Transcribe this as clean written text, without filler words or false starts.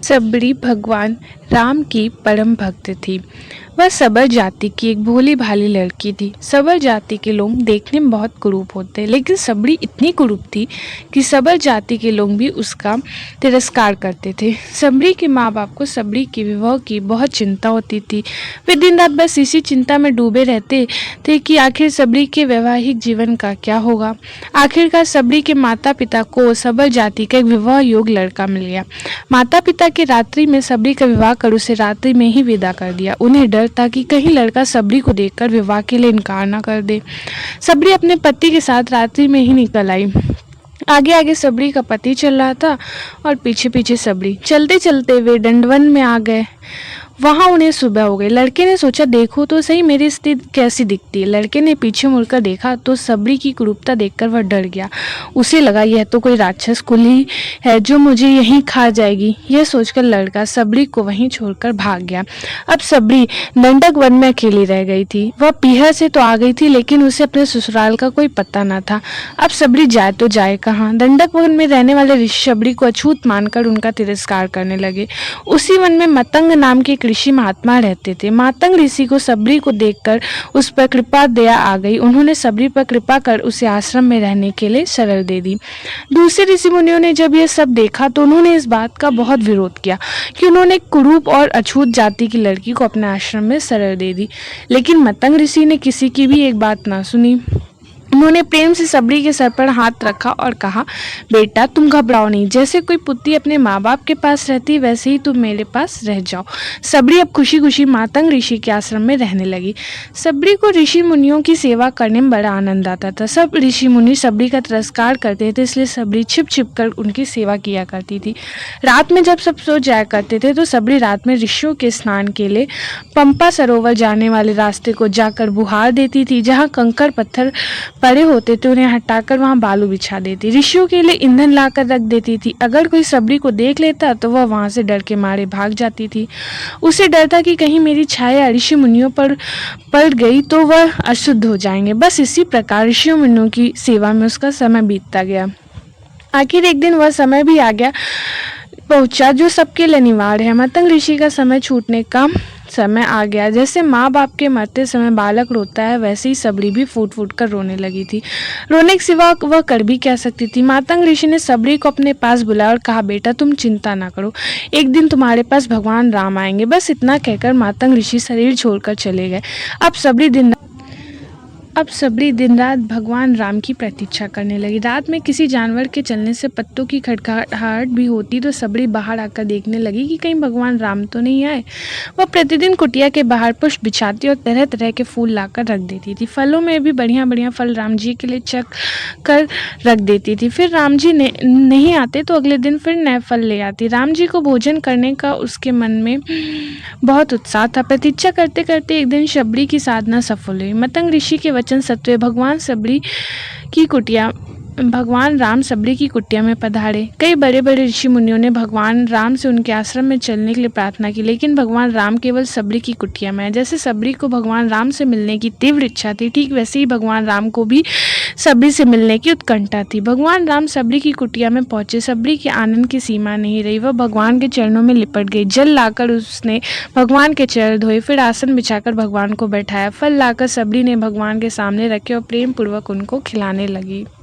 सबरी भगवान राम की परम भक्त थी। वह सबर जाति की एक भोली भाली लड़की थी। सबर जाति के लोग देखने में बहुत कुरूप होते, लेकिन सबरी इतनी कुरूप थी कि सबर जाति के लोग भी उसका तिरस्कार करते थे। सबरी के माँ बाप को सबरी के विवाह की बहुत चिंता होती थी। वे दिन रात बस इसी चिंता में डूबे रहते थे कि आखिर सबरी के वैवाहिक जीवन का क्या होगा। आखिरकार सबरी के माता पिता को सबर जाति का एक विवाह योग्य लड़का मिल गया। माता पिता के रात्रि में सबरी का विवाह कर उसे रात्रि में ही विदा कर दिया। उन्हें डर था कि कहीं लड़का सबरी को देखकर विवाह के लिए इनकार न कर दे। सबरी अपने पति के साथ रात्रि में ही निकल आई। आगे आगे सबरी का पति चल रहा था और पीछे पीछे सबरी। चलते चलते वे दंडवन में आ गए। वहां उन्हें सुबह हो गई। लड़के ने सोचा देखो तो सही मेरी स्थिति कैसी दिखती है। लड़के ने पीछे मुड़कर देखा तो सबरी की कुरूपता देखकर वह डर गया। उसे लगा यह तो कोई राक्षस कुली है जो मुझे यहीं खा जाएगी। यह सोचकर लड़का सबरी को वहीं छोड़कर भाग गया। अब सबरी दंडक वन में अकेली रह गई थी। वह पीहर से तो आ गई थी, लेकिन उसे अपने ससुराल का कोई पता न था। अब सबरी जाए तो जाए कहाँ। दंडक वन में रहने वाले ऋषि सबरी को अछूत मानकर उनका तिरस्कार करने लगे। उसी वन में मतंग नाम के ऋषि महात्मा रहते थे। मातंग ऋषि को सबरी को देखकर उस पर कृपा दया आ गई। उन्होंने सबरी पर कृपा कर उसे आश्रम में रहने के लिए शरण दे दी। दूसरे ऋषि मुनियों ने जब यह सब देखा तो उन्होंने इस बात का बहुत विरोध किया कि उन्होंने कुरूप और अछूत जाति की लड़की को अपने आश्रम में शरण दे दी। लेकिन मतंग ऋषि ने किसी की भी एक बात ना सुनी। उन्होंने प्रेम से सबरी के सर पर हाथ रखा और कहा, बेटा तुम घबराओ नहीं। जैसे कोई पुत्री अपने माँ बाप के पास रहती वैसे ही तुम मेरे पास रह जाओ। सबरी अब खुशी खुशी मातंग ऋषि के आश्रम में रहने लगी। सबरी को ऋषि मुनियों की सेवा करने में बड़ा आनंद आता था। सब ऋषि मुनि सबरी का तिरस्कार करते थे, इसलिए सबरी छिप छिप कर उनकी सेवा किया करती थी। रात में जब सब सो जाया करते थे तो सबरी रात में ऋषियों के स्नान के लिए पंपा सरोवर जाने वाले रास्ते को जाकर बुहार देती थी। जहाँ कंकड़ पत्थर पड़े होते थे उन्हें हटाकर वहां बालू बिछा देती। ऋषियों के लिए ईंधन लाकर रख देती थी। अगर कोई सबरी को देख लेता तो वह वहां से डर के मारे भाग जाती थी। उसे डर था कि कहीं मेरी छाया ऋषि मुनियों पर पड़ गई तो वह अशुद्ध हो जाएंगे। बस इसी प्रकार ऋषि मुनियों की सेवा में उसका समय बीतता गया। आखिर एक दिन वह समय भी आ गया पहुंचा जो सबके लिए अनिवार्य है। मतंग ऋषि का समय छूटने का समय आ गया। जैसे माँ बाप के मरते समय बालक रोता है, वैसे ही सबरी भी फूट फूट कर रोने लगी थी। रोने के सिवा वह कर भी क्या सकती थी। मातंग ऋषि ने सबरी को अपने पास बुलाया और कहा, बेटा तुम चिंता ना करो, एक दिन तुम्हारे पास भगवान राम आएंगे। बस इतना कहकर मातंग ऋषि शरीर छोड़कर चले गए। अब सबरी दिन रात भगवान राम की प्रतीक्षा करने लगी। रात में किसी जानवर के चलने से पत्तों की खड़खड़ाहट भी होती तो सबरी बाहर आकर देखने लगी कि कहीं भगवान राम तो नहीं आए। वह प्रतिदिन कुटिया के बाहर पुष्प बिछाती और तरह तरह के फूल लाकर रख देती थी। फलों में भी बढ़िया बढ़िया फल राम जी के लिए चख कर रख देती थी। फिर राम जी नहीं आते तो अगले दिन फिर नए फल ले आती। राम जी को भोजन करने का उसके मन में बहुत उत्साह था। प्रतीक्षा करते करते एक दिन सबरी की साधना सफल हुई। मतंग ऋषि के वचन सत्वे भगवान राम सबरी की कुटिया में पधारे। कई बड़े बड़े ऋषि मुनियों ने भगवान राम से उनके आश्रम में चलने के लिए प्रार्थना की, लेकिन भगवान राम केवल सबरी की कुटिया में आए। जैसे सबरी को भगवान राम से मिलने की तीव्र इच्छा थी, ठीक वैसे ही भगवान राम को भी सबरी से मिलने की उत्कंठा थी। भगवान राम सबरी की कुटिया में पहुंचे। सबरी के आनंद की सीमा नहीं रही। वह भगवान के चरणों में लिपट गई। जल लाकर उसने भगवान के चरण धोए, फिर आसन बिछाकर भगवान को बैठाया। फल लाकर सबरी ने भगवान के सामने रखे और प्रेम पूर्वक उनको खिलाने लगी।